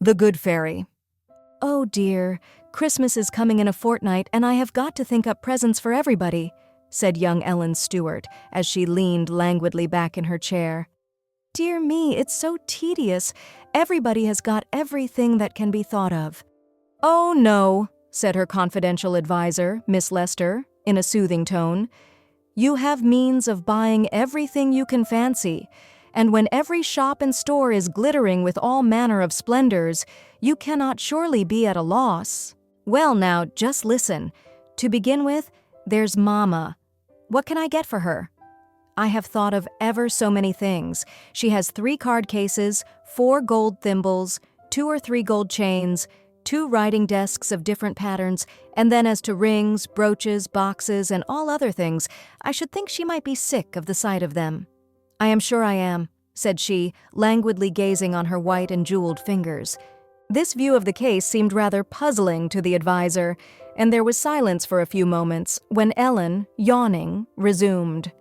The Good Fairy. "Oh dear, Christmas is coming in a fortnight and I have got to think up presents for everybody," said young Ellen Stewart as she leaned languidly back in her chair. "Dear me, it's so tedious. Everybody has got everything that can be thought of." "Oh no," said her confidential advisor, Miss Lester, in a soothing tone. "You have means of buying everything you can fancy, and when every shop and store is glittering with all manner of splendors, you cannot surely be at a loss. Well now, just listen. To begin with, there's Mama. What can I get for her? I have thought of ever so many things. She has 3 card cases, 4 gold thimbles, 2 or 3 gold chains, 2 writing desks of different patterns, and then as to rings, brooches, boxes, and all other things, I should think she might be sick of the sight of them." "I am sure I am," said she, languidly gazing on her white and jeweled fingers. This view of the case seemed rather puzzling to the advisor, and there was silence for a few moments when Ellen, yawning, resumed.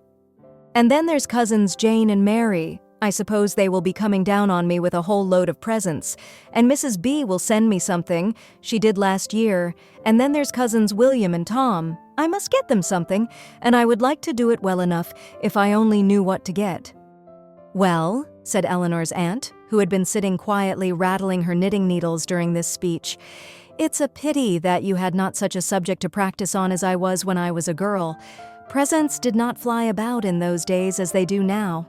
"And then there's cousins Jane and Mary. I suppose they will be coming down on me with a whole load of presents, and Mrs. B will send me something. She did last year. And then there's cousins William and Tom. I must get them something, and I would like to do it well enough if I only knew what to get." "Well," said Eleanor's aunt, who had been sitting quietly rattling her knitting needles during this speech, "it's a pity that you had not such a subject to practice on as I was when I was a girl. Presents did not fly about in those days as they do now.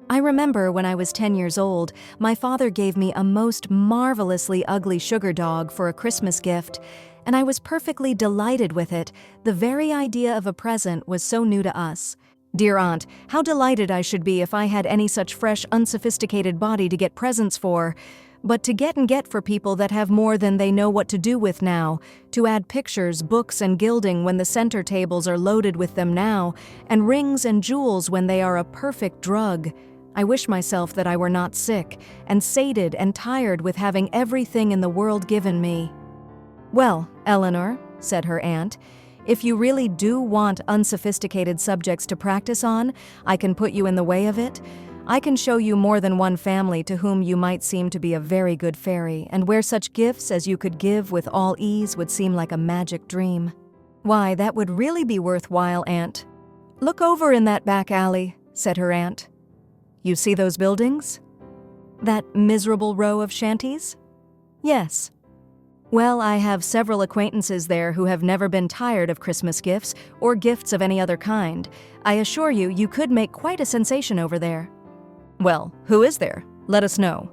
I remember when I was 10 years old, my father gave me a most marvelously ugly sugar dog for a Christmas gift, and I was perfectly delighted with it. The very idea of a present was so new to us. Dear aunt, how delighted I should be if I had any such fresh, unsophisticated body to get presents for. But to get for people that have more than they know what to do with now, to add pictures, books, and gilding when the center tables are loaded with them now, and rings and jewels when they are a perfect drug. I wish myself that I were not sick, and sated and tired with having everything in the world given me." "Well, Eleanor," said her aunt, "if you really do want unsophisticated subjects to practice on, I can put you in the way of it. I can show you more than one family to whom you might seem to be a very good fairy, and where such gifts as you could give with all ease would seem like a magic dream." "Why, that would really be worthwhile, aunt." "Look over in that back alley," said her aunt. "You see those buildings? That miserable row of shanties?" "Yes." "Well, I have several acquaintances there who have never been tired of Christmas gifts or gifts of any other kind. I assure you, you could make quite a sensation over there." "Well, who is there? Let us know."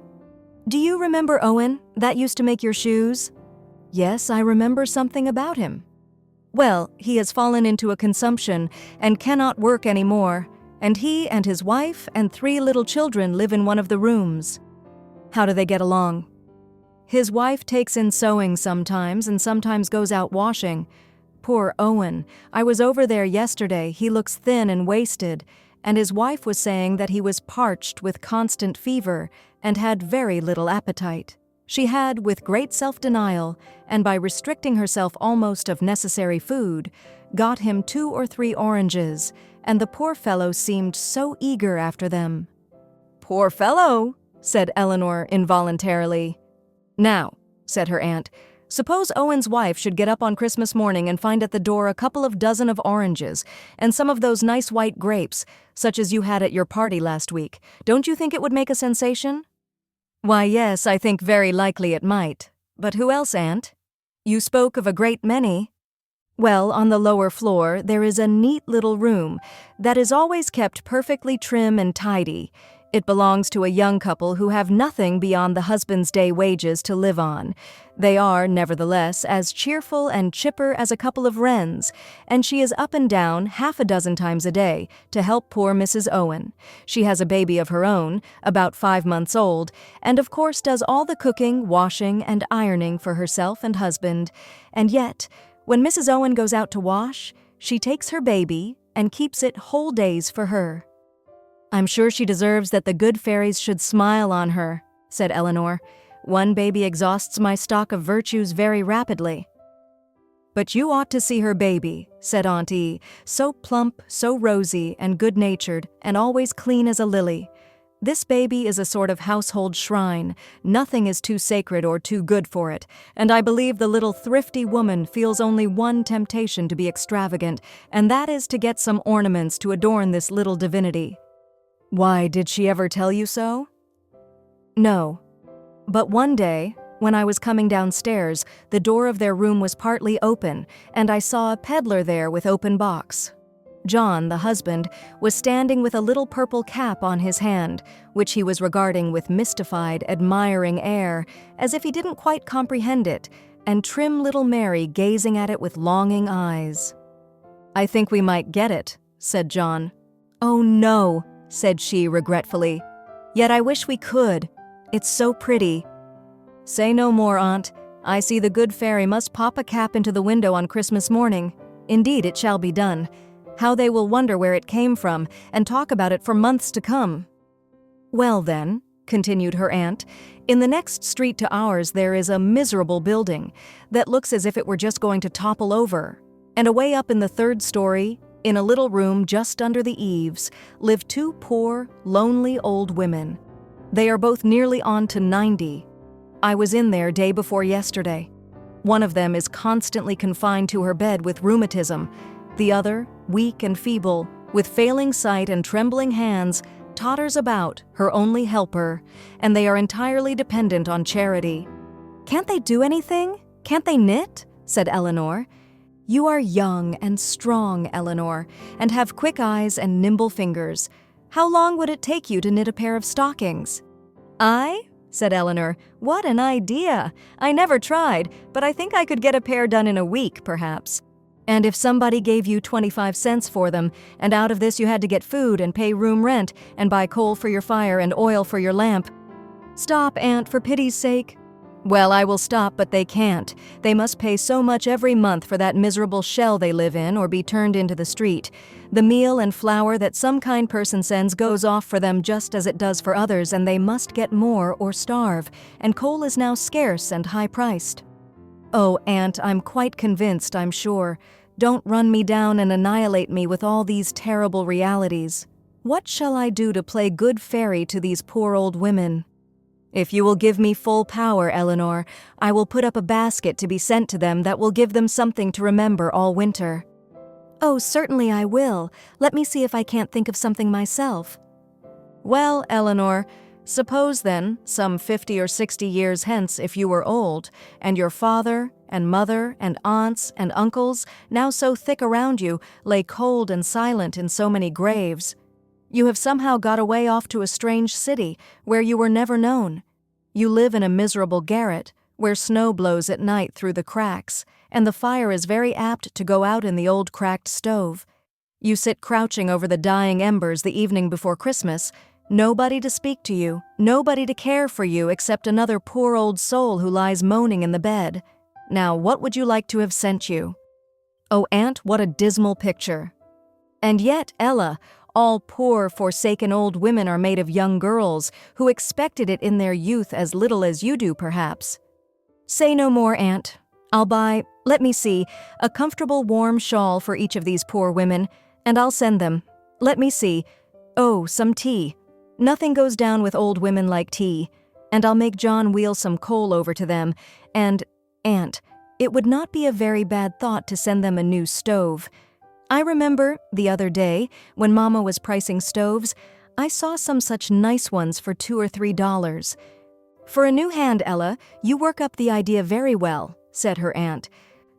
"Do you remember Owen, that used to make your shoes?" "Yes, I remember something about him." "Well, he has fallen into a consumption and cannot work any more, and he and his wife and 3 little children live in one of the rooms." "How do they get along?" "His wife takes in sewing sometimes and sometimes goes out washing. Poor Owen, I was over there yesterday. He looks thin and wasted, and his wife was saying that he was parched with constant fever and had very little appetite. She had, with great self-denial, and by restricting herself almost of necessary food, got him 2 or 3 oranges, and the poor fellow seemed so eager after them." "Poor fellow," said Eleanor involuntarily. "Now," said her aunt, "suppose Owen's wife should get up on Christmas morning and find at the door a couple of dozen of oranges, and some of those nice white grapes, such as you had at your party last week. Don't you think it would make a sensation?" "Why, yes, I think very likely it might. But who else, aunt? You spoke of a great many." "Well, on the lower floor there is a neat little room that is always kept perfectly trim and tidy. It belongs to a young couple who have nothing beyond the husband's day wages to live on. They are, nevertheless, as cheerful and chipper as a couple of wrens, and she is up and down 6 times a day to help poor Mrs. Owen. She has a baby of her own, about 5 months old, and of course does all the cooking, washing, and ironing for herself and husband. And yet, when Mrs. Owen goes out to wash, she takes her baby and keeps it whole days for her." "I'm sure she deserves that the good fairies should smile on her," said Eleanor. "One baby exhausts my stock of virtues very rapidly." "But you ought to see her baby," said Aunt E., "so plump, so rosy, and good-natured, and always clean as a lily. This baby is a sort of household shrine. Nothing is too sacred or too good for it, and I believe the little thrifty woman feels only one temptation to be extravagant, and that is to get some ornaments to adorn this little divinity." "Why, did she ever tell you so?" "No. But one day, when I was coming downstairs, the door of their room was partly open, and I saw a peddler there with open box. John, the husband, was standing with a little purple cap on his hand, which he was regarding with mystified, admiring air, as if he didn't quite comprehend it, and trim little Mary gazing at it with longing eyes. "I think we might get it," said John. "Oh, no," said she regretfully. "Yet I wish we could. It's so pretty." "Say no more, Aunt. I see the good fairy must pop a cap into the window on Christmas morning. Indeed, it shall be done. How they will wonder where it came from, and talk about it for months to come." "Well then," continued her aunt, "in the next street to ours there is a miserable building that looks as if it were just going to topple over. And away up in the 3rd story, in a little room just under the eaves, live 2 poor, lonely old women. They are both nearly on to 90. I was in there day before yesterday. One of them is constantly confined to her bed with rheumatism. The other, weak and feeble, with failing sight and trembling hands, totters about, her only helper, and they are entirely dependent on charity." "Can't they do anything? Can't they knit?" said Eleanor. "You are young and strong, Eleanor, and have quick eyes and nimble fingers. How long would it take you to knit a pair of stockings?" "I?" said Eleanor. "What an idea! I never tried, but I think I could get a pair done in a week, perhaps. And if somebody gave you 25 cents for them, and out of this you had to get food and pay room rent and buy coal for your fire and oil for your lamp—" "Stop, Aunt, for pity's sake." "Well, I will stop, but they can't. They must pay so much every month for that miserable shell they live in or be turned into the street. The meal and flour that some kind person sends goes off for them just as it does for others, and they must get more or starve, and coal is now scarce and high-priced." "Oh, Aunt, I'm quite convinced, I'm sure. Don't run me down and annihilate me with all these terrible realities. What shall I do to play good fairy to these poor old women?" "If you will give me full power, Eleanor, I will put up a basket to be sent to them that will give them something to remember all winter." "Oh, certainly I will. Let me see if I can't think of something myself." "Well, Eleanor, suppose then, some 50 or 60 years hence, if you were old, and your father and mother and aunts and uncles, now so thick around you, lay cold and silent in so many graves. You have somehow got away off to a strange city, where you were never known. You live in a miserable garret, where snow blows at night through the cracks, and the fire is very apt to go out in the old cracked stove. You sit crouching over the dying embers the evening before Christmas, nobody to speak to you, nobody to care for you except another poor old soul who lies moaning in the bed. Now, what would you like to have sent you?" "Oh, Aunt, what a dismal picture." "And yet, Ella, all poor, forsaken old women are made of young girls, who expected it in their youth as little as you do, perhaps." "Say no more, Aunt. I'll buy, let me see, a comfortable warm shawl for each of these poor women, and I'll send them. Let me see. Oh, some tea. Nothing goes down with old women like tea. And I'll make John wheel some coal over to them, and, Aunt, it would not be a very bad thought to send them a new stove. I remember, the other day, when Mama was pricing stoves, I saw some such nice ones for $2 or $3. For a new hand, Ella, you work up the idea very well," said her aunt.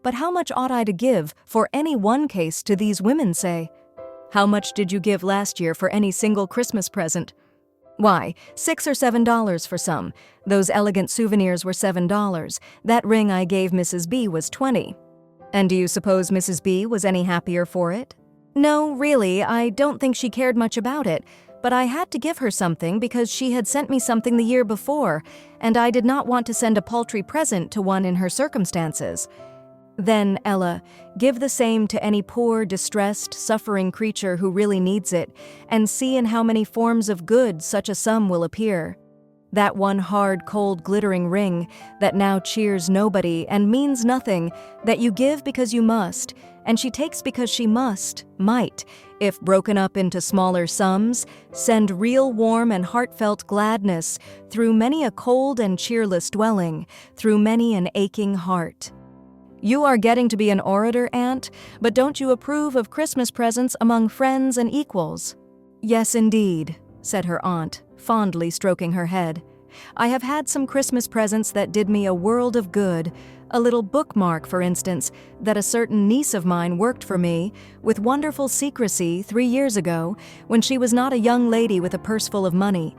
"But how much ought I to give for any one case to these women, say? How much did you give last year for any single Christmas present?" "Why, $6 or $7 for some. Those elegant souvenirs were $7. That ring I gave Mrs. B was $20. And do you suppose Mrs. B was any happier for it?" "No, really, I don't think she cared much about it, but I had to give her something because she had sent me something the year before, and I did not want to send a paltry present to one in her circumstances." "Then, Ella, give the same to any poor, distressed, suffering creature who really needs it, and see in how many forms of good such a sum will appear. That one hard, cold, glittering ring that now cheers nobody and means nothing, that you give because you must, and she takes because she might, if broken up into smaller sums, send real warm and heartfelt gladness through many a cold and cheerless dwelling, through many an aching heart. You are getting to be an orator, Aunt, but don't you approve of Christmas presents among friends and equals? Yes, indeed, said her aunt, fondly stroking her head. I have had some Christmas presents that did me a world of good. A little bookmark, for instance, that a certain niece of mine worked for me, with wonderful secrecy 3 years ago, when she was not a young lady with a purse full of money.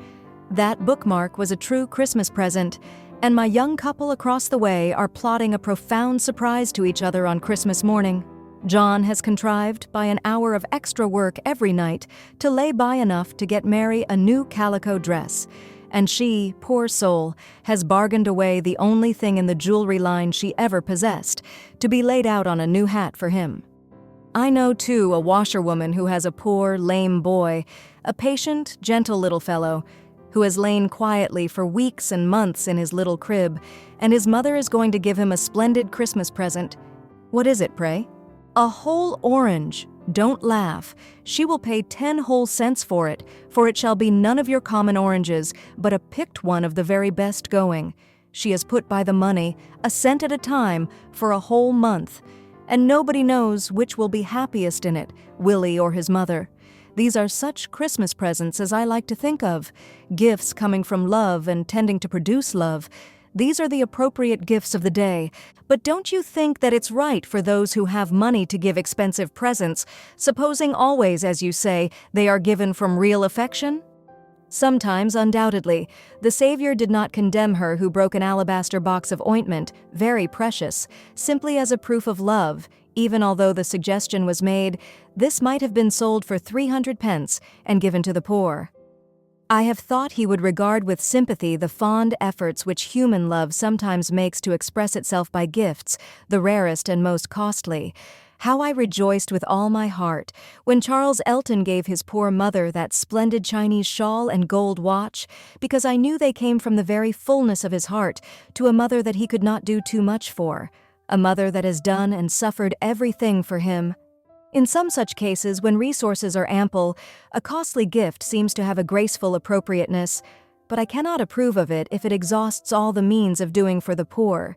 That bookmark was a true Christmas present, and my young couple across the way are plotting a profound surprise to each other on Christmas morning. John has contrived, by an hour of extra work every night, to lay by enough to get Mary a new calico dress, and she, poor soul, has bargained away the only thing in the jewelry line she ever possessed, to be laid out on a new hat for him. I know, too, a washerwoman who has a poor, lame boy, a patient, gentle little fellow, who has lain quietly for weeks and months in his little crib, and his mother is going to give him a splendid Christmas present. What is it, pray? A whole orange. Don't laugh. She will pay 10 whole cents for it shall be none of your common oranges, but a picked one of the very best going. She has put by the money, a cent at a time, for a whole month, and nobody knows which will be happiest in it, Willie or his mother. These are such Christmas presents as I like to think of, gifts coming from love and tending to produce love. These are the appropriate gifts of the day, but don't you think that it's right for those who have money to give expensive presents, supposing always, as you say, they are given from real affection? Sometimes, undoubtedly, the Savior did not condemn her who broke an alabaster box of ointment, very precious, simply as a proof of love, even although the suggestion was made, this might have been sold for 300 pence and given to the poor. I have thought he would regard with sympathy the fond efforts which human love sometimes makes to express itself by gifts, the rarest and most costly. How I rejoiced with all my heart when Charles Elton gave his poor mother that splendid Chinese shawl and gold watch, because I knew they came from the very fullness of his heart to a mother that he could not do too much for, a mother that has done and suffered everything for him. In some such cases, when resources are ample, a costly gift seems to have a graceful appropriateness, but I cannot approve of it if it exhausts all the means of doing for the poor.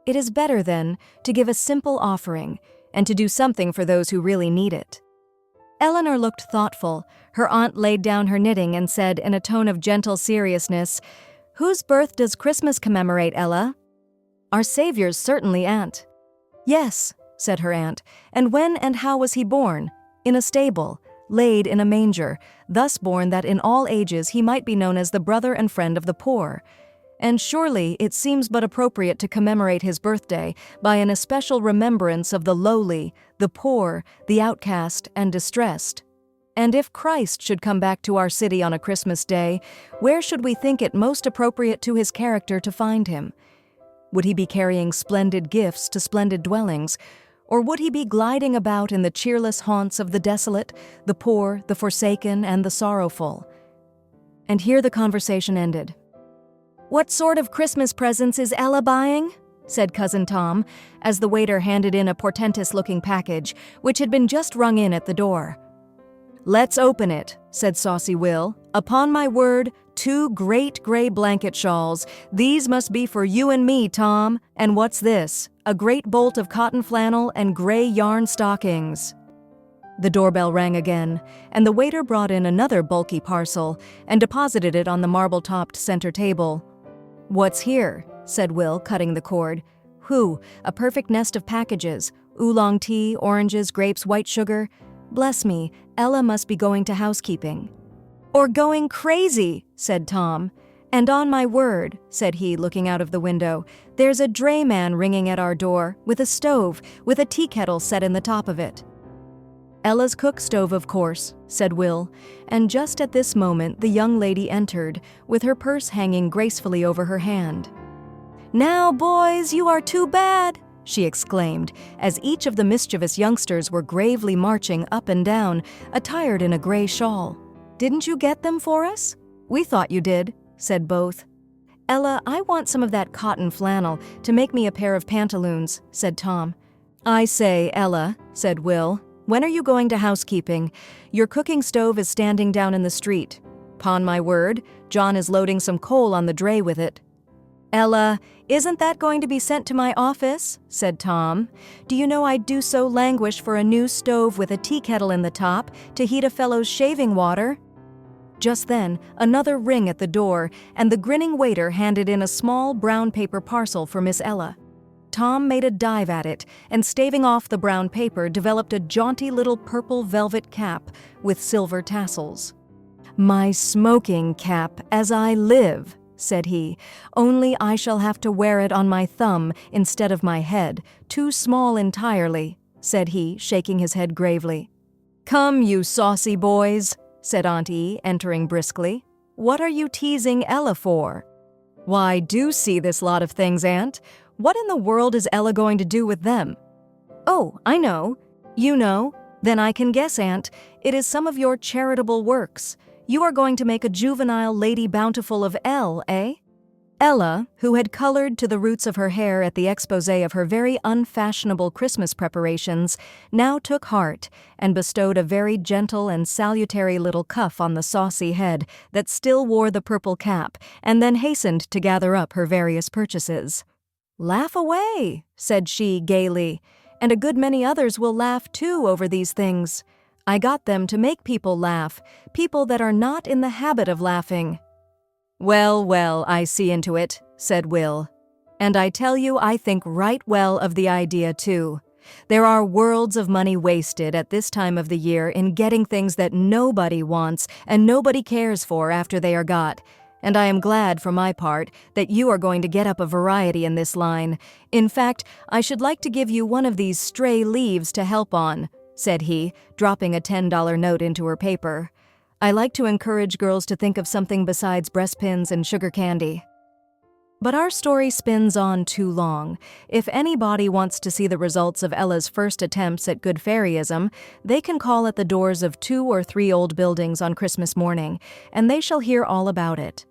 It is better, then, to give a simple offering, and to do something for those who really need it. Eleanor looked thoughtful. Her aunt laid down her knitting and said in a tone of gentle seriousness, "Whose birth does Christmas commemorate, Ella?" "Our Savior's, certainly, Aunt." "Yes," said her aunt, "and when and how was he born? In a stable, laid in a manger, thus born that in all ages he might be known as the brother and friend of the poor. And surely it seems but appropriate to commemorate his birthday by an especial remembrance of the lowly, the poor, the outcast, and distressed. And if Christ should come back to our city on a Christmas day, where should we think it most appropriate to his character to find him? Would he be carrying splendid gifts to splendid dwellings, or would he be gliding about in the cheerless haunts of the desolate, the poor, the forsaken, and the sorrowful?" And here the conversation ended. "What sort of Christmas presents is Ella buying?" said Cousin Tom, as the waiter handed in a portentous-looking package, which had been just rung in at the door. "Let's open it," said saucy Will. "Upon my word, 2 great gray blanket shawls. These must be for you and me, Tom. And what's this? A great bolt of cotton flannel and gray yarn stockings." The doorbell rang again, and the waiter brought in another bulky parcel and deposited it on the marble-topped center table. "What's here?" said Will, cutting the cord. "Who? A perfect nest of packages. Oolong tea, oranges, grapes, white sugar. Bless me, Ella must be going to housekeeping." "Or going crazy," said Tom. "And on my word," said he, looking out of the window, "there's a drayman ringing at our door, with a stove, with a tea kettle set in the top of it." "Ella's cook stove, of course," said Will, and just at this moment the young lady entered, with her purse hanging gracefully over her hand. "Now, boys, you are too bad," she exclaimed, as each of the mischievous youngsters were gravely marching up and down, attired in a gray shawl. "Didn't you get them for us?" "We thought you did," said both. Ella, I want some of that cotton flannel to make me a pair of pantaloons, said Tom. I say, Ella, said Will, when are you going to housekeeping? Your cooking stove is standing down in the street. 'Pon my word, John is loading some coal on the dray with it. Ella, isn't that going to be sent to my office? Said Tom. Do you know I'd do so languish for a new stove with a tea kettle in the top to heat a fellow's shaving water? Just then, another ring at the door, and the grinning waiter handed in a small brown paper parcel for Miss Ella. Tom made a dive at it, and staving off the brown paper, developed a jaunty little purple velvet cap with silver tassels. My smoking cap, as I live, said he, only I shall have to wear it on my thumb instead of my head, too small entirely, said he, shaking his head gravely. Come, you saucy boys, said Aunt E, entering briskly. What are you teasing Ella for? Why, do see this lot of things, Aunt. What in the world is Ella going to do with them? Oh, I know. You know? Then I can guess, Aunt. It is some of your charitable works. You are going to make a juvenile Lady Bountiful of Elle, eh? Ella, who had colored to the roots of her hair at the exposé of her very unfashionable Christmas preparations, now took heart and bestowed a very gentle and salutary little cuff on the saucy head that still wore the purple cap, and then hastened to gather up her various purchases. Laugh away, said she gaily, and a good many others will laugh too over these things. I got them to make people laugh, people that are not in the habit of laughing. Well, well, I see into it, said Will. And I tell you, I think right well of the idea, too. There are worlds of money wasted at this time of the year in getting things that nobody wants and nobody cares for after they are got. And I am glad, for my part, that you are going to get up a variety in this line. In fact, I should like to give you one of these stray leaves to help on, said he, dropping a $10 note into her paper. I like to encourage girls to think of something besides breastpins and sugar candy. But our story spins on too long. If anybody wants to see the results of Ella's first attempts at good fairyism, they can call at the doors of 2 or 3 old buildings on Christmas morning, and they shall hear all about it.